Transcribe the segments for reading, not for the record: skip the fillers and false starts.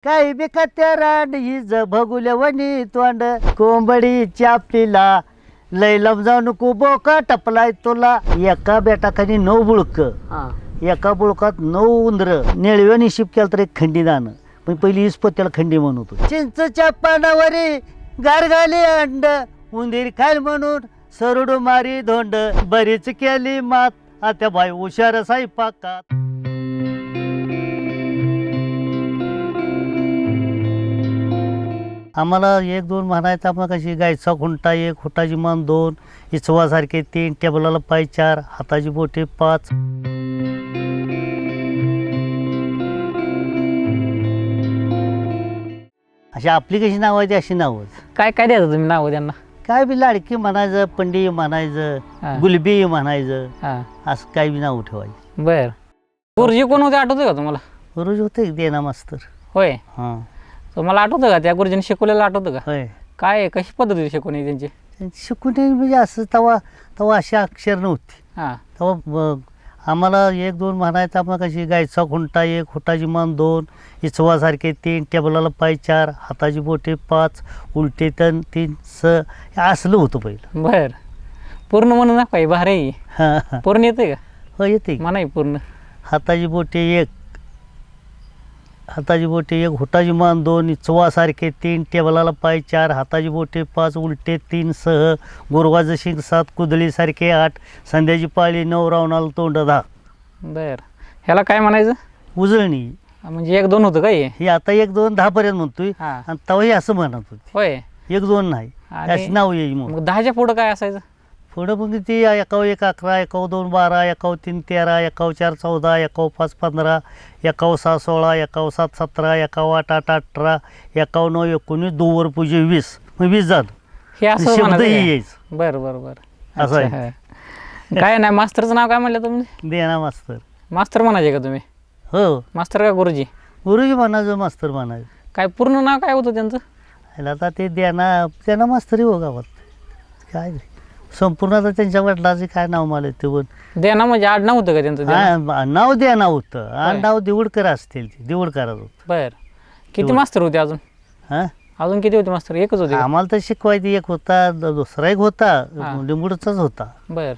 काही बेकात्या रांड हिज भगुल्यावणी तोंड कोंबडी चापलीला लय जाऊ नको बोका टपलाय तुला. एका बेटाखाली 9 बुळक, एका बुळकात 9 उंदर. नेळव्या निशिप केलं तर एक खंडी दाणं, पण पहिली इस्पत्याला खंडी म्हणत होतो. चिंचच्या पानावरी गारगाली अंड उंदीर खाल म्हणून सरडू मारी धोंड. बरीच केली मात आता बाई हुशार स्वयंपाकात. आम्हाला 1-2 म्हणायचं. आपण कशी गायचा खुंटा 1, खुटाची मान 2, इचवासारखे 3, टेबलाला पाय 4, हाताची बोटे 5. अशी आपली कशी नाव आहे अशी नावच. काय काय द्यायचं तुम्ही नाव त्यांना? काय बी लाडकी म्हणायचं, पंडी म्हणायचं, गुलबी म्हणायचं, असं काय बी नाव ठेवायचं. बर. गुरुजी कोण होते आठवतं का तुम्हाला? रोज होते देना मास्तर. होय. हां. तुम्हाला आठवतं का त्या गुरुजींनी शिकवलेलं आठवतं का? होय. काय कशी पद्धती शिकवणे त्यांची? शिकून म्हणजे असं तेव्हा अशी अक्षर नव्हती. हां. तेव्हा आम्हाला 1-2 म्हणायचं. आपण कशी गायचा खुंटा 1, खुटाची मान 2, इचवासारखे 3, टेबलाला पाय 4, हाताची बोटे 5, उलटे तण 3 हे असलं होतं पहिलं. बर. पूर्ण म्हणून ना पाहिजे बाहेर आहे. हां. पूर्ण येते का? हो येते. म्हणाय पूर्ण. हाताची बोटे 1, हाताची बोटे 1, हुटाची मान 2, इचवासारखे 3, टेबलाला पाय 4, हाताची बोटे 5, उलटे 3 सह, गुरवाचं शिंग 7, कुदळीसारखे 8, संध्याची पाळी 9, रावणाला तोंड 10. बर. ह्याला काय म्हणायचं? उजळणी. म्हणजे 1-2 होतं काय? हे आता 1-2 10 पर्यंत म्हणतोय. हां. आणि तेव्हाही असं म्हणत होते. होय. 1-2 नाही आणि अशी नाव येईल. मग 10च्या पुढं काय असायचं? पुढं मग ती 1-1 11, 1-2 12, 1-3 13, 1-4 14, 1-5 15, 1-6 16, 1-7 17, 1-8 18, 1-9 19, 2 वर पूजे 20. मग 20 झालं. हे असं शब्दही म्हणायचं काय? यायचं. बर बर बर. असं अच्छा, आहे. हा. काय नाही, मास्तरचं नाव काय म्हणलं तुम्ही? देना मास्तर. मास्तर म्हणायचे का तुम्ही? हो. मास्तर का गुरुजी? गुरुजी म्हणायचं, मास्तर म्हणायचं. काय पूर्ण नाव काय होतं त्यांचं? आता ते देना मास्तरी हो गावात. काय संपूर्ण आता त्यांच्या वडिलाचं काय नाव मला ते पण देना म्हणजे आडनाव होतं का त्यांचं? देना? नाव देना होतं आणि नाव देऊडकर असतील. ते देऊडकरात होतं. बर. किती मास्तर होते अजून? हां. अजून किती होते मास्तर? एकच होते का? आम्हाला तर शिकवायचं एक होता, दुसरा एक होता, लिंबूडचाच होता. बर.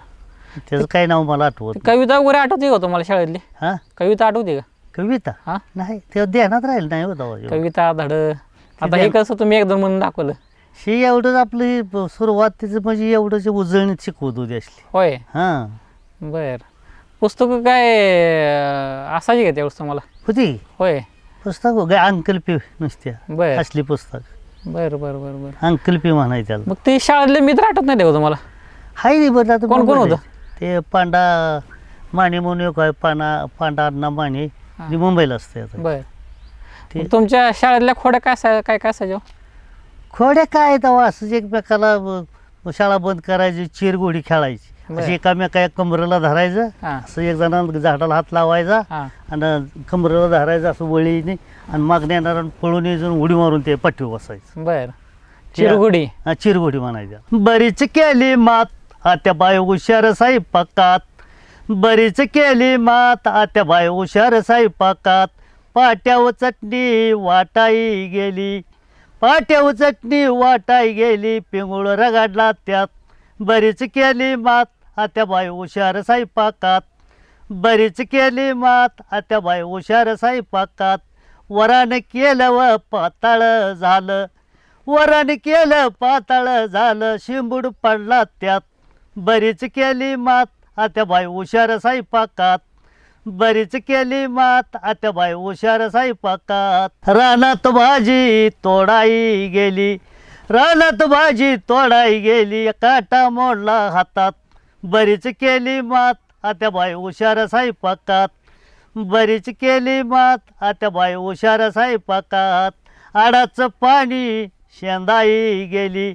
त्याचं काय नाव मला आठवत. कविता वगैरे आठवते का तुम्हाला शाळेतली? हां. कविता आठवते का? कविता हां. नाही, तेव्हा ध्यानात राहील नाही होता. कविता धड. आता हे कसं तुम्ही 1-2 म्हणून दाखवलं. हे एवढंच आपली सुरुवात तिचं म्हणजे एवढंच उजळणीत शिकवत होती असली. होय. हां. बर. पुस्तकं काय असायची का त्यावेळेस तुम्हाला? होती होय. पुस्तक काय अंकल्पी नुसत्या बर असली पुस्तक. बर बर बर बर. अंकल्पी म्हणायचं त्याला. मग ते शाळेतले मित्र आठवत नाही का तुम्हाला? हाय रे बरं. आता कोण कोण होतं? ते पांडा माने म्हणून एक आहे, पांडा अण्णा माने, जे मुंबईला असते आता. बर. ते तुमच्या शाळेतल्या खोड्या काय काय असायच्या? खोड्या काय तेव्हा असंच एकमेकाला शाळा बंद करायची, चिरगोडी खेळायची. बरं. अशी एकामेका कमरेला धरायचं, हां. असं एक जणांना झाडाला हात लावायचा हां. आणि कमरेला धरायचं असं वळीने, आणि मागण्या येणार पळून यायचं, उडी मारून ते पट्टीवर बसायचं. बर. चिरगुडी. हा, चिरगोडी म्हणायच्या. बरीच केली मात आत्या बाय हुशार स्वयंपाकात. बरीच केली मात आत्या बाय हुशार स्वयंपाकात. पाट्यावर चटणी वाटाई गेली, पाट्यावर चटणी वाटाई गेली, पिंगुळ रगाडला त्यात. बरीच केली मात आत्या बाय हुशार स्वयंपाकात. बरीच केली मात आत्या बाय हुशार स्वयंपाकात. वरान केलं व पाताळ झालं, वरान केलं पाताळ झालं, शिंबूड पडला त्यात. बरीच केली मात आत्या बाय हुशार स्वयंपाकात. बरीच केली मात आत्या बाय हुशार स्वयंपाकात. रानात भाजी तोडाई गेली, रानात भाजी तोडाई गेली, काटा मोडला हातात. बरीच केली मात आत्या बाय हुशार स्वयंपाकात. बरीच केली मात आत्या बाय हुशार स्वयंपाकात. आडाचं पाणी शेंदाई गेली,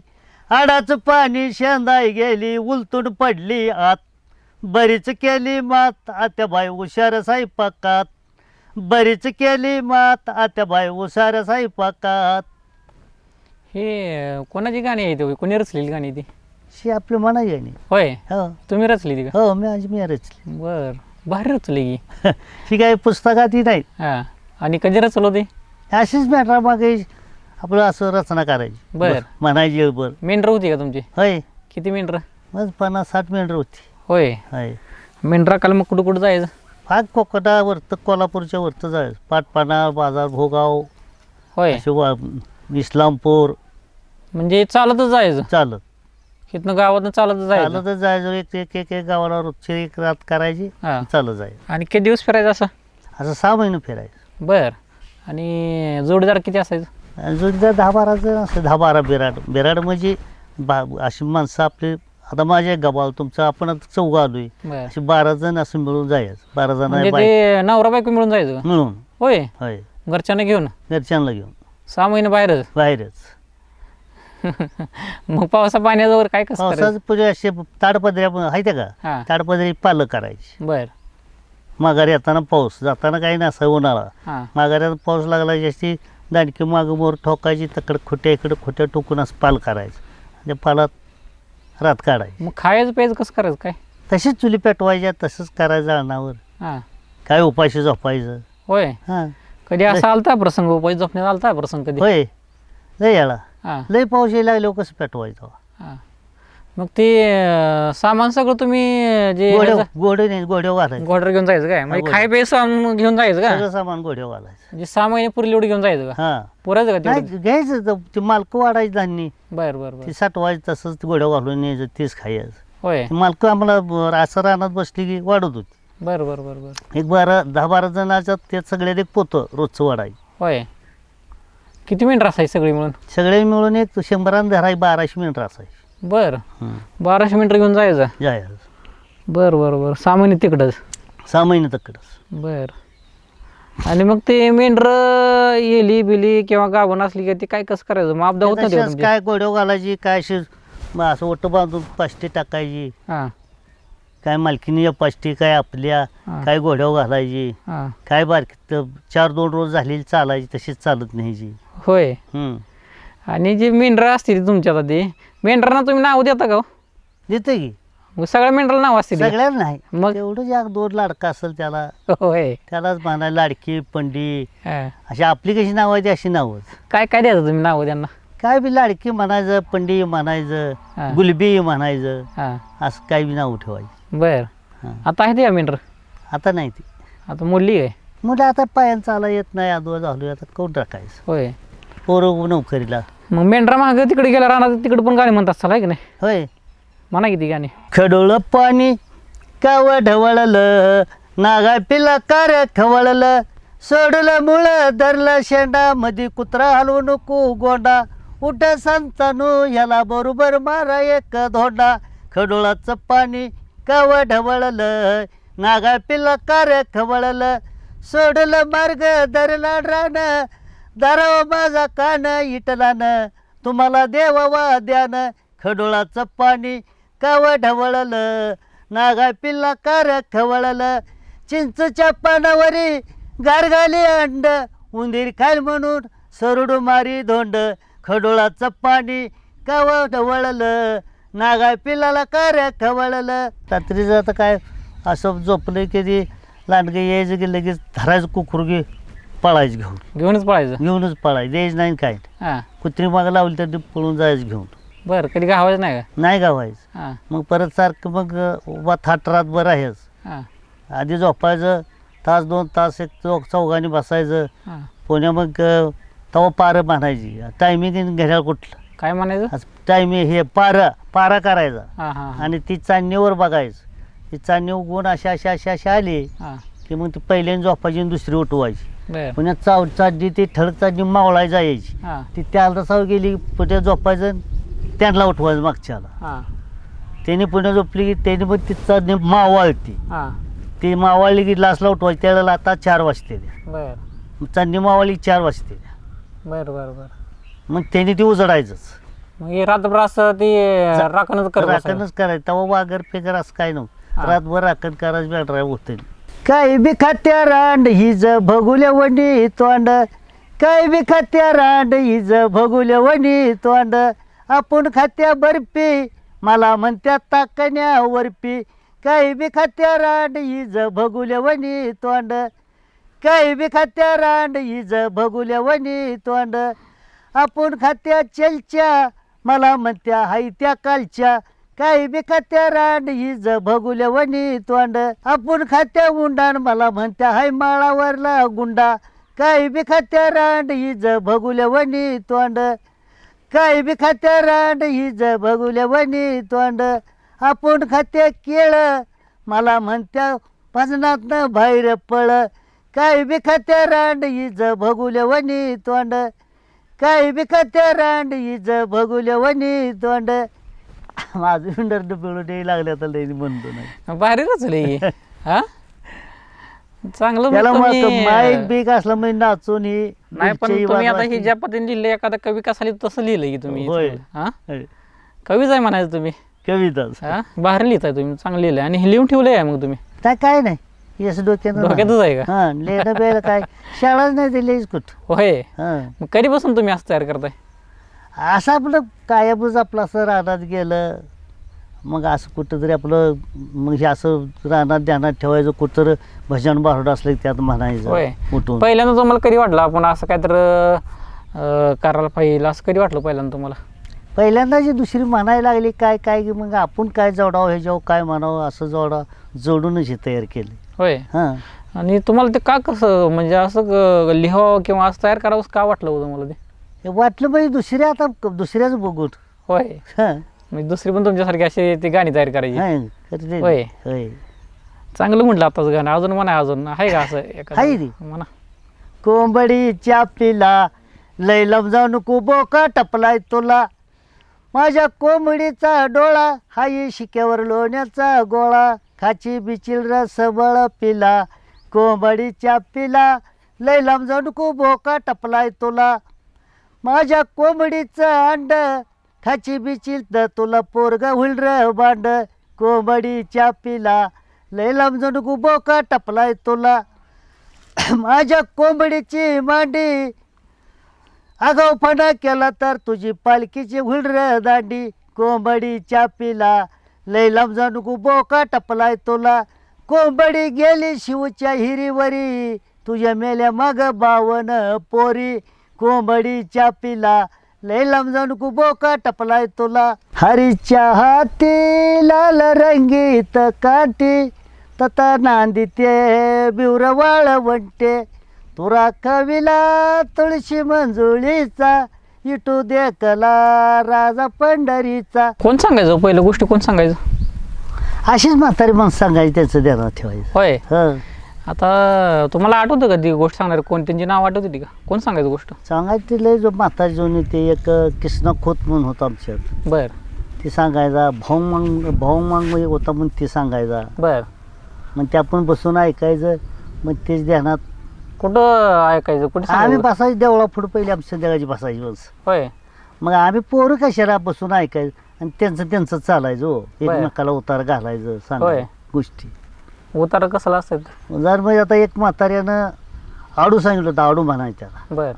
आडाचं पाणी शेंदाई गेली, उलटून पडली आत. बरीच केली मात आत्या बाय हुशार स्वयंपाकात. बरीच केली मात आत्या बाय हुशार स्वयंपाकात. हे कोणाची गाणी आहे? कोणी रचलेली गाणी ती? शी आपलं म्हणायची नाही. होय. हो तुम्ही रचली ती का? हो, मी रचली. बर. भारी रचली की. ही काय पुस्तकात ही नाही. हां. आणि कधी रचलं ते? अशीच मेंढरा मागे आपलं असं रचना करायची बर. म्हणायची येळभर. मेंढरं होती का तुमची? होय किती मेंढरं? मग 50-60 मेंढर होती. होय. होय मेंढरा काल मग कुठं कुठं जायचं? फार कोकणावरतं कोल्हापूरच्या वरतं जायचं. पाटपाणा बाजार भोगाव होय. असे इस्लामपूर म्हणजे चालतच जायचं? चालत इथनं गावातनं चालतच जायचं? चालतच जायचं. एक गावाला रोजची एक रात करायची हां. चालत जायचं. आणि किती दिवस फिरायचं असं? असं 6 महिने फिरायचं. बर. आणि जोडीदार किती असायचं? आणि जोडीदार 10-12 जण असं 10-12 बिराड म्हणजे अशी माणसं आपली आता माझ्या गबाल तुमचं आपण आता 4 आलोय बर. अशी 12 जण असं मिळून जायचं. 12 म्हणजे जण ते नवरा बायको मिळून जायचं का? मिळून. होय. होय घरच्यांना घेऊन घरच्यांना घेऊन 6 महिने बाहेरच? बाहेरच. मग पावसा पाण्याचं वर काय कसं करायचं? पावसाचं पुढे असे ताडपदऱ्या पण आहेत का हां. ताडपदरी पालं करायची. बर. माघारी येताना पाऊस जाताना काही नसा उन्हाळा. हां. माघाऱ्यात पाऊस लागला जास्ती दांडकी मागं मोर ठोकायची तकडं खोट्या इकडं खोट्या टोकून असं पाल करायचं. त्या पालात रात काढायची. मग खायचं प्यायचं कसं करायचं काय? तशीच चुली पेटवायच्या तसंच करायचं अण्णावर. हां. काय उपाशी झोपायचं. होय. हां कधी असा आलता प्रसंग उपाय झोपण्यात आलता प्रसंग कधी? होय लय याला हां. लय पाऊस यायला लागल्यावर कसं पेटवायचं. हां. मग ते सामान सगळं तुम्ही जे घोडे नाही घोड्यावर घालायचं. घोडर घेऊन जायचं काय? म्हणजे घोडं. खाय प्याय सामान घेऊन जायचं का? सगळं सामान घोड्यावर घालायचं. म्हणजे 6 महिने पुरली एवढी घेऊन जायचं का? हां पुरायचं का तेवढं? नाही घ्यायचं ते मालकं वाढायची धान्य बर बर बर. ती साठवायचं तसंच घोड्यावर घालून न्यायचं तेच खायचं. होय. ती मालकं आम्हाला असं रानात बसली की वाढत होती. बर बर बर बर. एक 10-12 जणांच्यात ते सगळ्यात एक पोतं रोजचं वाढायचं. होय. किती मेंढर असायची सगळी मिळून? सगळे मिळून एक 100 धराय 1200 मिनिटं असायची. बर. 1200 मिनिटं घेऊन जायचं? जायचं. बर बर बर. 6 महिने तिकडंच? 6 महिने तकडंच. बर. आणि मग ते मेंढर येली बिली किंवा गाभण असली का ते काय कसं करायचं? मग अपदा होत नाही तशाच काय घोड्यावर घालायची काय अशी असं ओटं बांधून पाष्टी टाकायची. हां. काय मालकीनी पाष्टी काय आपल्या हां. काय घोड्यावर घालायची. हां. काय बारकी 4-2 रोज झालेली चालायची तशीच चालत न्यायची. होय. आणि जे मेंढरं असतील तुमच्या आता ते मेंढरांना तुम्ही नाव देता का हो? देते की मग सगळ्या मेंढराला नाव असतील? सगळ्याला नाही मग? तेवढं एक 2 लाडका असेल त्याला होय. त्यालाच म्हणायला लाडकी पंडी हां. अशी आपली कशी नाव आहे ती अशी नावच. काय काय द्यायचं तुम्ही नाव त्यांना? काय बी लाडकी म्हणायचं पंडी हां. म्हणायचं गुलबी म्हणायचं हां. असं काय बी नाव ठेवायचं. बर. हां. आता आहे ते मेंढर? आता नाही ती आता मोडली आहे? मुलं आता पायानं चाला येत नाही आदवा झालो आता कोण टाकायचं. होय. पोरं नोकरीला. मग मेंढरा मागं तिकडे गेला राहणार तिकडे पण गाणी म्हणतात चला की नाही? होय म्हणा किती गाणी. खडोळ पाणी काव ढवळलं नागा पिला कार खवळलं सोडलं मुळं धरलं शेंडा मधी कुत्रा हलवू नको गोंडा उठ संतानू ह्याला बरोबर मारा एक धोंडा खडोळाचं पाणी काव ढवळलं नागा पिला कार खवळलं सोडलं मार्ग धरला रान दाराव माझा कान इटलान तुम्हाला देवावा द्यान खडोळाचं पाणी काव ढवळलं नागा पिल्ला कार खवळलं चिंचच्या पानावरी गारगाली अंड उंदीर खाल म्हणून सरडू मारी धोंड खडोळाचं पाणी काव ढवळलं नागा पिल्लाला कार खवळलं. रात्रीचं आता काय असं झोपलं की ती लांडगं यायचं की लगेच धरायचं कुकुरगी पळायचं घेऊनच पळायचं? घेऊनच पळायचं द्यायचं नाही काय. हां. कुत्री मागं लावली तर पळून जायचं घेऊन. बरं. कधी गावायचं नाही का? नाही गावायचं. हां. मग परत सारखं मग उभा थाट रातभर आहेच. हां. आधी झोपायचं 1-2 तास एक चौघाने बसायचं. हां. पुण्या मग तवा पारं बांधायची टायमिंग घड्याळ कुठलं काय म्हणायचं? टायमिंग हे पारा करायचा हां हां. आणि ती चांदणीवर बघायचं. ती चांदणी उगवून अशा आली हां. की मग ती पहिल्याने झोपायची आणि दुसरी उठवायची. बरं. पुन्हा चांदणी ती ठळक चांदणी मावळाय जायची. हां. ती त्याला तसाव गेली पुढे झोपायचं त्यांना उठवायचं मागच्याला. हां. त्याने पुन्हा झोपली की त्याने मग ती चांदणी मावळती. हां. ती मावळली की लासला उठवायची त्यावेळेला आता 4 वाजते. बरं. चांदणी मावळली 4 वाजते. बरं बरं बरं. मग त्याने ती उजडायचंच. मग हे रात्रभर असं ती राखणच करत बसायचं? राखणच करायचं तेव्हा वागर फेगर असं काय नव्हतं. हां. रातभर राखण करायचं बेड्राय होतं. काय बी खात्या रांड हिज भगुल्या वणी तोंड काय बी खात्या रांड हिज भगुल्या वणी तोंड आपण खात्या बर्फी मला म्हणत्या ताकण्या वरपी काय बी खात्या रांड हिज भगुल्या वणी तोंड काही बी खात्या रांड हिज भगुल्या वनी तोंड आपण खात्या चलच्या मला म्हणत्या हाय त्या कालच्या काही बी खात्या रांड हिज भगुल्या वनी तोंड आपण खात्या उंडाण मला म्हणत्या हाय माळावरला गुंडा काही बी खात्या रांड हिज भगुल्या वनी तोंड काही बी खात्या रांड हिज भगुल्या वनी तोंड आपण खात्या केळ मला म्हणत्या भजनातनं बाहेर पळ काही बी खात्या रांड हिज भगुल्या वनी तोंड काही बी खात्या रांड हिज भगुल्या वनी तोंड माझं विंडर पिळून लागल्या तर लई म्हणतो नाही भारी रचले हा चांगलं त्याला मग तुम्ही- माईक बीक असला म्हणजे नाचून ही नाही पण मिरची तुम्ही आता वाजवायची. ही ज्या पद्धतीने लिहिलं एखादा कवी कसा लिहितो तसं लिहिलं की तुम्ही होय. हा होय. कवीच आहे म्हणायचं तुम्ही कविताच हा भारी लिहिताय तुम्ही चांगलं लिहिलंय आणि हे लिहून ठेवलंय मग तुम्ही काय नाही येस डोक्यात डोक्यातच आहे का हा लेणं बेलं काय शाळाच नाही दिलीच कुठ होय हा मग कधीपासून तुम्ही असं तयार करताय असं आपलं कायाबूज आपलं असं रानात गेलं मग असं कुठं तरी आपलं मग हे असं रानात ध्यानात ठेवायचं कुठं तर भजन बारड असलं की त्यात होय. म्हणायचं उठून पहिल्यांदा तुम्हाला कधी वाटलं आपण असं काय तर करायला पाहिजे असं कधी वाटलं पहिल्यांदा तुम्हाला पहिल्यांदा जी दुसरी म्हणायला लागली काय काय की मग आपण काय जोडावं ह्याच्यावर काय म्हणावं असं जोडूनच हे तयार केलं होय हां आणि तुम्हाला ते का कसं म्हणजे असं लिहावं किंवा असं तयार करावं का वाटलं हो तुम्हाला ते हे वाटलं म्हणजे दुसऱ्या आता दुसऱ्याच बघून होय हां म्हणजे दुसरी पण तुमच्यासारखी अशी ती गाणी तयार करायची हां करते. होय. होय चांगलं म्हटलं आताच गाणं अजून म्हणा अजून आहे का असं एखादं? आहे ती. म्हणा कोंबडीच्या पिला लैलम जाऊ नको बोका टपलाय तुला माझ्या कोंबडीचा डोळा हाई शिक्यावर लोण्याचा गोळा खाची बिचिल रसबळ पिला कोंबडीच्या पिला लैलम जाऊ नको बोका टपलाय तुला माझ्या कोंबडीचं अंड खाची बिचिल तर तुला पोरगा होईल र बांड कोंबडीच्या पिला लैलम जाऊ नको बोका टपलाय तुला माझ्या कोंबडीची मांडी आगाऊपणा केला तर तुझी पालखीची हुलर दांडी कोंबडीच्या पिला लैलाम जाणू बोका टपलाय तुला कोंबडी गेली शिवच्या हिरीवरी तुझ्या मेल्या मग बावन पोरी कोंबडीच्या पिला लैलाम जाणू बोका टपलाय तुला हरीच्या हाती लाल रंगीत काठी तता नांदिते बिवर वाळवंटे तुरा कविला तुळशी मंजुळीचा इटू देखला राजा पंढरीचा कोण सांगायचं पहिलं गोष्टी कोण सांगायचं अशीच म्हातारी माणसं सांगायची त्याचं ध्यानात ठेवायचं होय हं आता तुम्हाला आठवतं का ती गोष्ट सांगणार कोण त्यांची नाव आठवत होती का कोण सांगायचं गोष्ट सांगायचं लय जो म्हातारी जोनी ते एक कृष्णा खोत म्हणून होता आमच्यात बर ती सांगायचा भाऊ मांग एक होता म्हणून ती सांगायचा बर मग ते आपण बसून ऐकायचं मग तेच ध्यानात कुठं ऐकायचं कुठे आम्ही सांगायचं बसायचं देवळा पुढं पहिले आमच्या संध्याकाळची बसायची बस होय मग आम्ही पोरं कशाला बसून ऐकायचं आणि त्यांचं चालायचं हो एकमेकाला उतार घालायचं होय. सांगायचं गोष्टी उतार कसला असायचं जर म्हणजे आता एक म्हाताऱ्यानं आडू सांगितलं होतं आडू म्हणायचं त्याला बर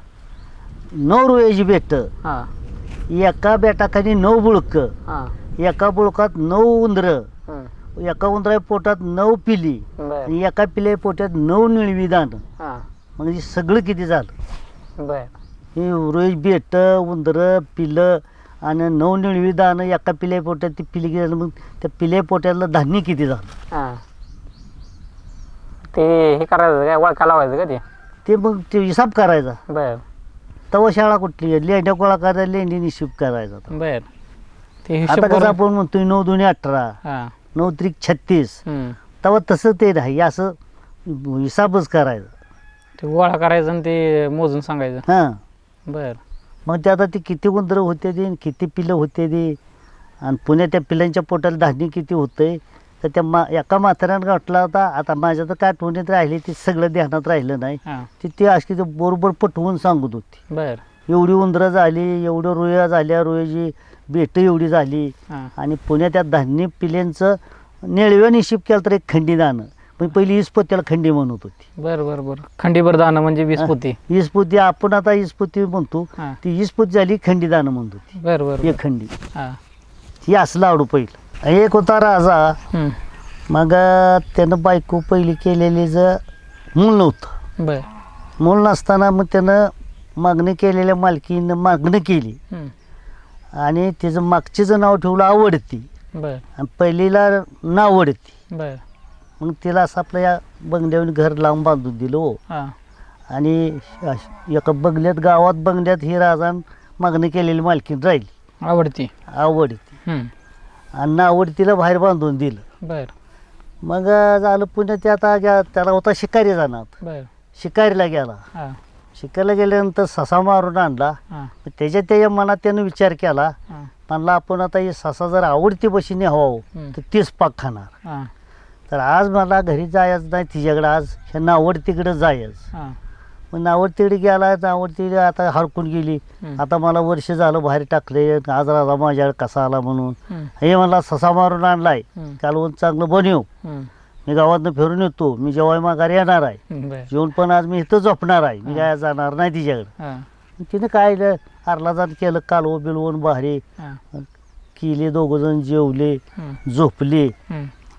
9 रुपयाची बेट हां एका बेटाखाली 9 बुळकं हां एका बुळकात 9 उंदरं एका उंदराच्या पोटात 9 पिली बर आणि एका पिल्या पोटात 9 निळवी दाणं हां म्हणजे सगळं किती झालं बर हे रोज बेट उंदरं पिलं आणि 9 निळवी दाणं एका पिल्या पोट्यात ती पिली गेलं मग त्या पिल्या पोट्यातलं धान्य किती झालं हां ते हे करायचं काय वळखा लावायचं का ते ते मग ते हिसाब करायचा बर तवा शाळा कुठली लेंड्या गोळा करायला लेंडी हिशोब करायचा बर ते आता हिशोब कसं करून- आपण म्हणतोय 9 दुनी 18 हां 9 त्रिक 36 हम्म. तेव्हा तसं ते नाही असं हिसाबच करायचा ते गोळा करायचं आणि ते मोजून सांगायचं हां बर मग ते आता ते किती उंदरं होते ते किती पिलं होते ते आणि पुण्या त्या पिलांच्या पोटाला धान्य किती होतंय तर त्या एका म्हाताऱ्यानं गाठला होता आता माझ्या तर काय आठवणीत राहिली ते सगळं ध्यानात राहिलं नाही हां ते अशी ते बरोबर पटवून सांगत होती बर एवढी उंदरं झाली एवढं रोया झाल्या रोयाची बेटं एवढी झाली हां आणि पुण्यात त्या धान्य पिल्यांचं नेळव्या निशिप केलं तर एक खंडी दाणं पण पहिली इसपोत्याला खंडी म्हणत होती बर बर बर खंडीभर दाणं म्हणजे 20 पोती इसपोती आपण आता इसपोती म्हणतो हां ती इसपोती झाली खंडी दाणं म्हणत होती बर बर एक खंडी हां ही असं लाडू पहिलं एक होता राजा हम्म. मग त्यानं बायको पहिली केलेली जर मूल नव्हतं बर. मूल नसताना मग त्यानं मागणी केलेल्या मालकीनं मागणी केली आणि तिचं मागचीचं नाव ठेवलं आवडती बर. आणि पहिलीला नाव आवडती. बर. मग तिला असं आपल्या या बंगल्यावर घर लावून बांधून दिलं हो. हा. आणि एका बंगल्यात गावात बंगल्यात ही राजान मागणी केलेली मालकीन राहिली आवडती. आवडती आणि नावडतीला बाहेर बांधून दिलं. बर. मग झालं पुण्यात ते आता त्याला होता शिकारी जाणार. बर. शिकारीला गेला. हा. शिकायला गेल्यानंतर ससा मारून आणला. हा. त्याच्या मनात त्यानं विचार केला हा. म्हणला आपण आता ही ससा जर आवडती बशीने हवा तर तीच पाक खाणार. हा. तर आज मला घरी जायचं नाही तिच्याकडे, आज ह्या नावडतीकडे जायचं. हा. मग नावडतीकडे गेला, नावडती आता हरकून गेली. आता मला वर्ष झालं बाहेर टाकले, आज राजा माझ्याकडे कसा आला म्हणून हे मला ससा मारून आणलाय, कालवण चांगलं बनव, मी गावातनं फिरून येतो, मी जेव्हा माघारी येणार आहे, बर. जेवण पण आज मी इथं झोपणार आहे, मी काय जाणार नाही तिच्याकडे. हा. तिने काय अर्लाजान केलं, कालवं बिलवून भारी हा. केले, दोघंजण जेवले, झोपले.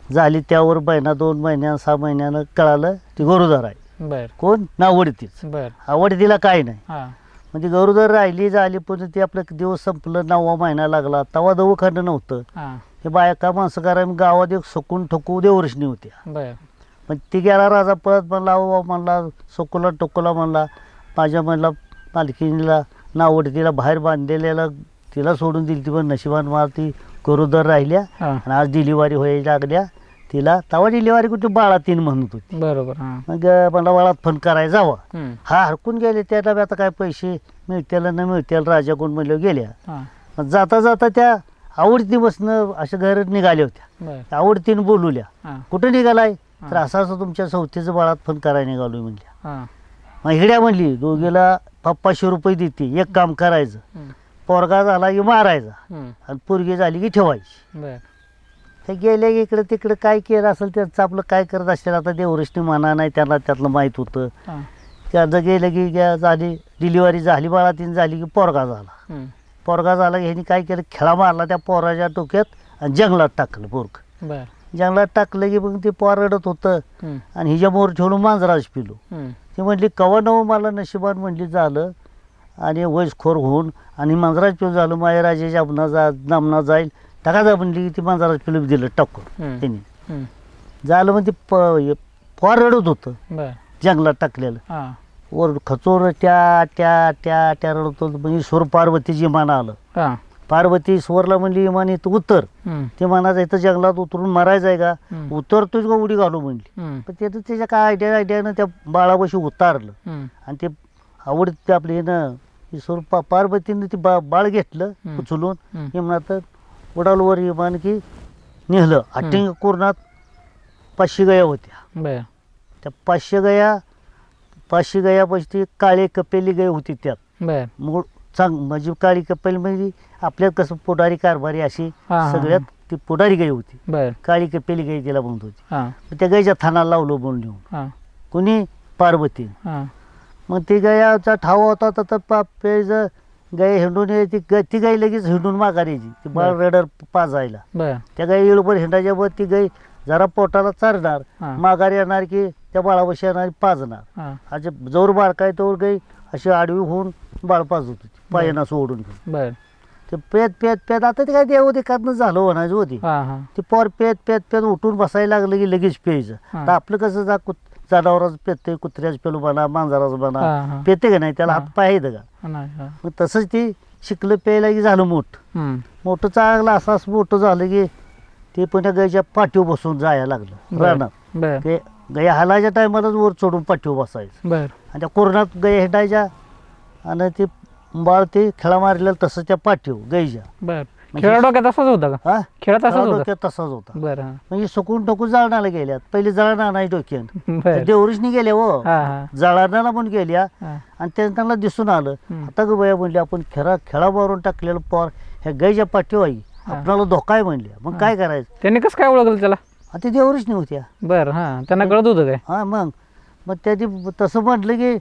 झाली त्यावर महिना 2 महिन्यानं 6 महिन्यानं कळालं ती गरोदर आहे. बर. कोण? नावडतीच. बर. आवडतीला काय नाही. हा. म्हणजे गरोदर राहिली झाली, पण ते आपलं दिवस संपलं, 9वा महिना लागला, तवा दवाखानं नव्हतं. हा. हे बायका माणसं करा गावात एक सकून ठोकू देवरशनी होत्या. बर. पण ती गेला राजा पळत म्हणला, अहो म्हणला, सकुला टोकोला म्हणला, माझ्या म्हणला मालकीनीला नावडतीला बाहेर बांधलेल्याला तिला सोडून दिली, ती पण नशिबान मला ती गरोदर राहिल्या आणि आज डिलिव्हरी व्हायला लागल्या तिला. तवा डिलिव्हरी कुठे बाळा 3 म्हणत होती. बरोबर. हा. मग मला बाळात फोन करायला जावा. हा हरकून गेले, त्याला आता काय पैसे मिळतील न मिळतील राजा कोण म्हणलं गेल्या. हा. मग जाता जाता त्या आवडती बसणं अशा घर निघाल्या होत्या. बर. आवडतीनं बोलवल्या, हा. कुठं निघालाय? तर असं असं तुमच्या सवतीचं बाळात फोन करायला निघालो म्हणल्या. हा. मग हिड्या म्हणली, दोघीला 500 रुपये देते, एक काम करायचं, पोरगा झाला की मारायचा आणि पोरगी झाली की ठेवायची. बर. ते गेले की इकडं तिकडं काय केलं असेल त्यांचं आपलं काय करत असेल, आता देवरशनी म्हणा नाही, त्यांना त्यातलं माहीत होतं. त्याचं गेलं की झाली डिलिव्हरी झाली, बाळा 3 झाली की पोरगा झाला. पोरगा झाला की ह्यांनी काय केलं, खेळा मारला त्या पोराच्या डोक्यात आणि जंगलात टाकलं पोरग. बर. जंगलात टाकलं की मग ते पोर रडत होतं आणि हिच्या मोर ठेवून मांजराज पिलो. ती म्हणली कवा नव मला नशिबान म्हणली झालं आणि वयस्खोर होऊन आणि मांजराज पिलो झालं, माझ्या राजाच्या नामना जाईल टाका जा म्हणली की ती मांजराज पिलो दिलं टाकून त्यांनी. झालं मग ते पोर रडत होतं बर. जंगलात टाकलेलं. हा. वर खचोर त्या त्या त्या त्या रडत होतं. म्हणजे स्वर पार्वतीची मान आलं. हा. पार्वती स्वरला म्हणली इमान इथं उतर. ते म्हणायचं इथं जंगलात उतरून मारायचं आहे का, उतरतोच का उडी घालू म्हणली. पण त्याचं त्याच्या काय आयडियानं त्या बाळापाशी उतारलं आणि ते आवडते आपले येणं स्वर पार्वतीनं ते बाळ घेतलं उचलून, हे म्हणतात उडालवर इमान की नेहलं. अट्टिंग कोरणात 500 गया होत्या. बर. त्या 500 गयापाशी ती काळे कपेली गाय होती त्यात. बर. मूळ म्हणजे काळी कपेली म्हणजे आपल्यात कसं पुढारी कारभारी अशी सगळ्यात ती पुढारी गाय होती. बर. काळी कपेली गाय तिला म्हणत होती. हा. त्या गायच्या थानाला लावलं बोल नेऊन कोणी, पार्वती. हा. मग ती गायाचा ठाव होता तर पेज गाय हिंडून यायची, ती गाय लगेच हिंडून माघारी यायची, ती बाळ रडर पाजायला. बर. त्या गाई येळभर हिंडाच्या वर ती गाय जरा पोटाला चारणार, माघारी येणार की त्या बाळापाशी येणार पाजणार. असे जोर बारकाय तोवर गाई अशी आडवी होऊन बाळ पाजत होती पायांना सोडून घेऊन. बर. ते पेत पेत पेत आता ते काय देव देखातनं झालं म्हणायचं होती. ते पोर पेत पेत पेत उठून बसायला लागलं की लगेच प्यायचं. तर आपलं कसं जनावराचं पेतय, कुत्र्याचं पेलू म्हणा, मांजराचं म्हणा पेते का नाही, त्याला हात पाय आहेत का. मग तसंच ती शिकलं प्यायला की झालं मोठं चांगलं. असं मोठं झालं की ते पुन्हा गायच्या पाठीवर बसून जायला लागलं रानात. ते गाय हालायच्या टायमालाच वर चढून पाठीवर बसायचं आणि त्या कोरोनात गाय हिंडायच्या आणि ते बाळ ते खेळा मारलेलं तसं त्या पाठीवर गायच्या. खेळा डोक्यात तसाच होता का? खेळा तसाच होता. म्हणजे सुकून टोकून जळणाला गेल्यात, पहिले जळणार नाही डोक्यात, देवरीशनी गेल्या हो जळणाला पण गेल्या आणि त्यांना दिसून आलं आता ग बया म्हणली आपण खेळा मारून टाकलेलं पोर ह्या गायच्या पाठीवर आई आपल्याला धोका आहे म्हणल्या. मग काय करायचं, त्यांनी कसं काय ओळखलं त्याला? ते देवरीशनी होत्या. बरं. हा. त्यांना कळत होतं काय? हा. मग त्याची तसं म्हटलं की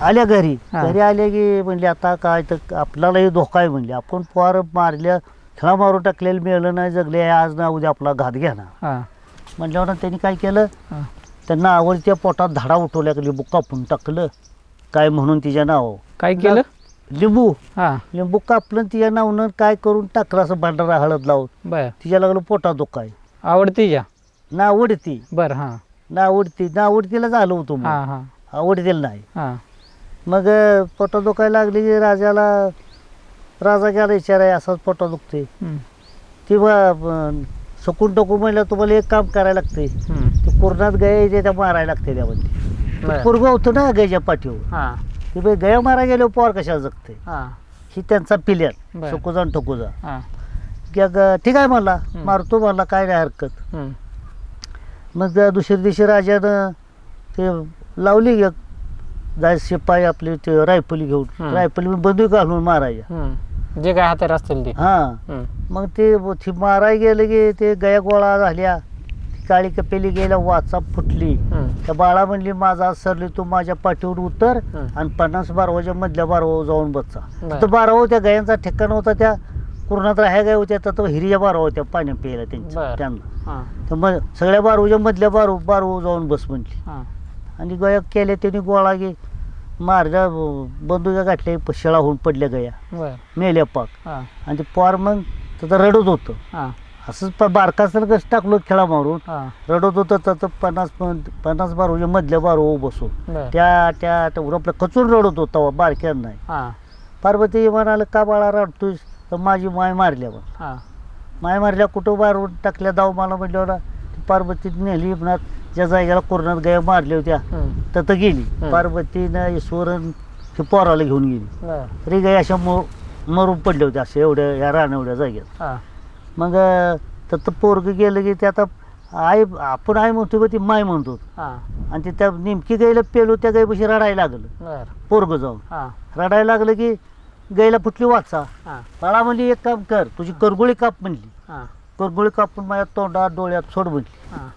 आल्या घरी आल्या की म्हणले आता काय तर आपल्यालाही धोका आहे म्हणले, आपण पोर मारल्या खेळा मारून टाकलेलं मिळलं नाही, जगले आज ना उद्या आपला घात घेणार म्हटल्यावर त्यांनी काय केलं, त्यांना आवडत्या पोटात धाडा उठवल्या लिंबू कापून टाकलं काय म्हणून तिच्या नाव काय केलं? लिंबू हा लिंबू कापलं आणि तिच्या नावनं काय करून टाकलं असं भांडारा हळद लावून बर. तिच्या लागलं पोटात दुखाय आवडती या? नावडती बर. हा नावडतीला झालं होतं हा मग हा आवडतीला नाही. हा मग पोटात दुखायला लागली की राजा गेला विचाराय असाच पोटात दुखते हम्म, ती सकून टाकू म्हणलं तुम्हाला एक काम करायला लागते हम्म, ते कुरणात गया त्या मारायला लागते त्यामध्ये बर. पोरगं होतं ना गायच्या पाठीवर हा की बाई गया मारा गेलो पोर कशाला जगते हा ही त्यांचा पिल्यात बर. सकूजा आणि ठोकूजा हा की ठीक आहे म्हणला मारतो म्हणला काय नाही हरकत. हम्म, मग दुसऱ्या दिवशी राजानं ते लावली एक जाय शिपाई आपली ते रायफली घेऊन हम्म. रायफली बंदूक घालून मारायच्या हम्म. जे काय हातार असतील ते. हा हम्म, मग ते माराय गेलं की ते गया गोळा झाल्या काळी कपेली गेल्या वाचा फुटली हम्म, त्या बाळा म्हणली माझा सरली तू माझ्या पाठीवर उतर हम्म. आणि 50 बारवाच्या मधल्या बारवा जाऊन बसचा बरं. तर बारवा त्या गायांचा ठिकाण होता त्या कुरणात राहायला गाय होत्या तर हिरीच्या बारवा होत्या पाण्या प्यायला त्यांच्या बरं. त्यांना हा तर मग सगळ्या बारवाच्या मधल्या बारवा जाऊन बस म्हणली हा आणि गया केल्या त्यांनी गोळा गे मारल्या बंदुका गाठल्या शिळा होऊन पडल्या गया बर. मेल्या पाक हा आणि ते पोर मग तर रडत होतं हा असंच बारकासनं कसं टाकलो खेळा मारून हा रडत होतं तर 50 बारवाच्या मधल्या बारवा बसून बर. त्या आपलं खचून रडत होता बारक्यानं नाही. हा पार्वती म्हणाल का बाळा रडतोयस तर माझी माय मारल्या बा हा माय मारल्या कुठं बारून टाकल्या दाव मला म्हटल्यावर पार्वती नेली म्हणत ज्या जागेला कोरोनात गाय मारल्या होत्या हम्म, तर गेली पार्वतीनं ईश्वरन ते पोराला घेऊन गेली बर. तरी गाय अशा मरून पडल्या होत्या अशा एवढ्या या रान एवढ्या जागेत. हा मग तर पोरगं गेलं की ते आता आपण आई म्हणतो का ती माय म्हणतो हा आणि ते त्या नेमकी गायला पेलो त्या गायपाशी रडायला लागलं बर. पोरगं जाऊन हा रडायला लागलं की गायला फुटली वाचा हा बाळा म्हणली एक काम कर तुझी करगोळी काप म्हणली हा करगोळी कापून माझ्या तोंडात डोळ्यात सोड म्हणली हा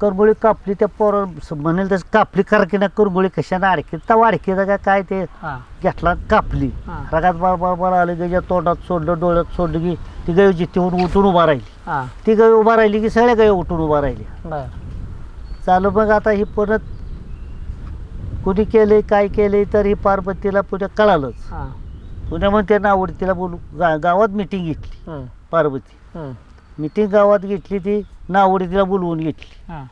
करगोळी कापली त्या पोरा म्हणेल तसं कापली कारकीना करगोळी कशाने अडकी तवा अडकी का काय ते हा घेतला कापली हा. रगात बळ आलं गायच्या तोंडात सोडलं डोळ्यात सोडलं की ती गाय जिथून उठून उभा राहिली हा ती गाय उभा राहिली की सगळ्या गाय उठून उभा राहिली बर. चालू मग आता ही परत कुणी केले काय केले तर ही पार्वतीला पुढे कळालंच हा पुण्या मग त्यांना आवडतीला बोलू गावात मिटिंग घेतली हम्म, पार्वती हम्म, मिटिंग गावात घेतली ती नावडतीला बोलवून घेतली हा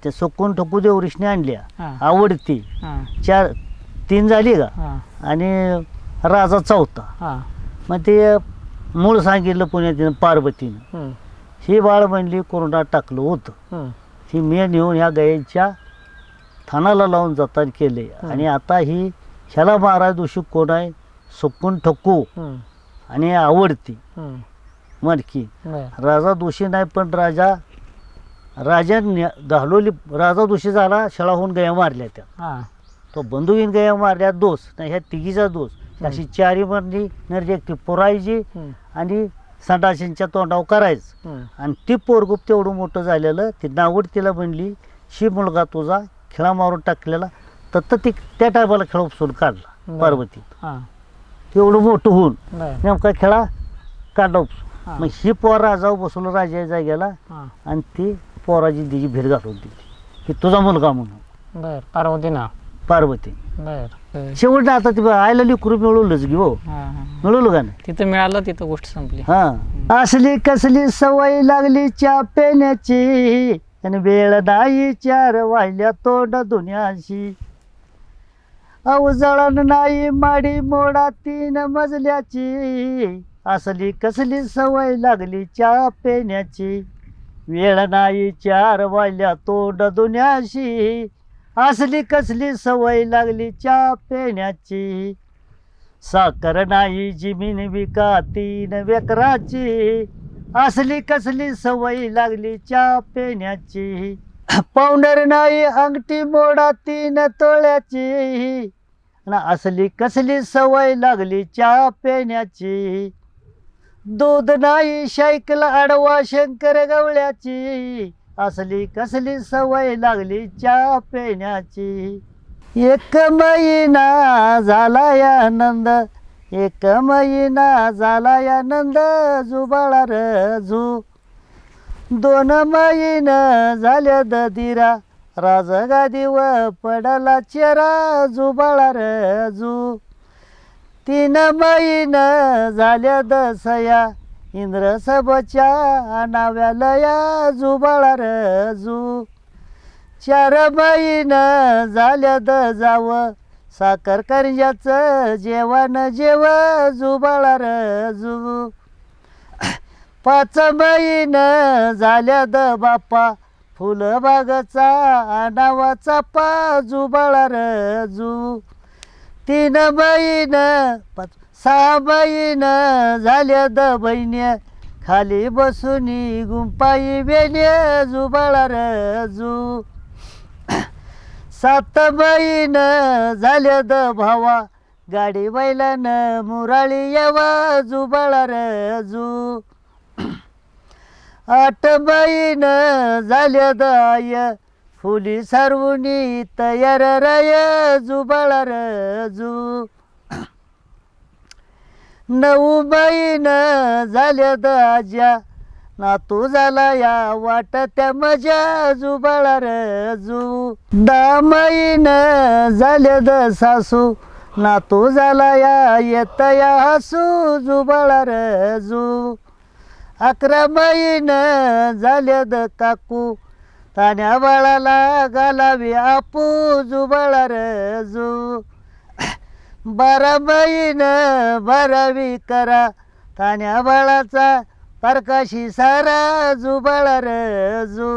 त्या सोकून ठोकू देवरीशने आणल्या हा आवडती हा 3 झाली का हा आणि राजा 4था हा मग ते मूळ सांगितलं पुण्यात पार्वतीनं हम्म, ही बाळ म्हणली कोरोनात टाकलं होतं हम्म, ही मी नेऊन ह्या गायीच्या थानाला लावून जतन केले आणि आता ही ह्याला मारा दोषी कोण आहे सुकून ठकू हम्म, आणि आवडती हम्म, मडकी बर. राजा दोषी नाही पण राजा घालवली राजा दोषी झाला शाळा होऊन गया मारल्या त्या हा तो बंधुकीन गया मारल्या दोष नाही ह्या तिघीचा दोष अशी 4 म्हणली नरजी एकटी पोरायची हम्म, आणि संडाशींच्या तोंडावर करायचं हम्म, आणि ती पोरगुप तेवढं मोठं झालेलं ती नावड तिला म्हणली शी मुलगा तुझा खेळा मारून टाकलेला तर ती त्या टायमाला खेळ उपसून काढला बरं. पार्वती हा तेवढं मोठं होऊन बर. नेमका खेळा काढला उपसून हा. मग ही पोर राजावर बसवलं राजा जागेला हा आणि ती पोराची तिची भेट घालून दिली की तुझा मुलगा म्हणून बर. पार्वती ना पार्वती बर. बर. शेवट आता ती आयला लिकरू मिळवलंच की हो हा हा मिळवलं का नाही तिथं मिळालं तिथं गोष्ट संपली. हा असली कसली सवय लागली चहा पेण्याची आणि वेळ नाही 4 वाहिल्या तोंड दुनियाशी अवजळण नाही माडी मोडा 3 मजल्याची असली कसली सवय लागली चहा पेण्याची वेळ नाही 4 वाहिल्या तोंड दुनियाशी असली कसली सवय लागली चहा पेण्याची साखर नाही जिमीन विका 3 एकराची असली कसली सवय लागली चहा पेण्याची पावडर नाही अंगठी मोडा 3 तोळ्याची ना असली कसली सवय लागली चहा पेण्याची दूध नाही शाईकला अडवा शंकर गवळ्याची असली कसली सवय लागली चहा पेण्याची 1 महिना झाला या नंद 1 महिना झाला या नंद जुबाळा रजू 2 महिना झाल्या ददिरा राजगादीव पडला चेहरा जुबाळा रजू 3 महिने झाल्या दसया इंद्र सबच्या नाव्यालया जुबाळा रजू 4 महिने झाल्या जाव साखर करंजाचं जेवण जेव जुबाळा रजू 5 महिने झाल्या बापा फुलबागचा नावाचा पा जुबाळा रजू 3 महिने 6 महिने झाल्या बहिण्या खाली बसूनी गुंपाई बेने जुबाळा रजू 7 महिने झाल्या भावा गाडी बैलानं मुराळी येवा जुबाळा रजू 8 महिने झाल्या आय फुली सारवुनी तयार राय जुबाळा रजू 9 महिने झाल्या आज्या नातू झाला या वाटत्या मजा जुबाळा रजू 10 महिने झाल्या सासू नातू झाला या येतया हसू जुबाळा रजू 11 महिने झाल्या काकू तान्या बाळाला घालावी आपू जुबाळा रजू 12 महिने भरावी करा तान्या बाळाचा परकाशी सारा जुबाळा रजू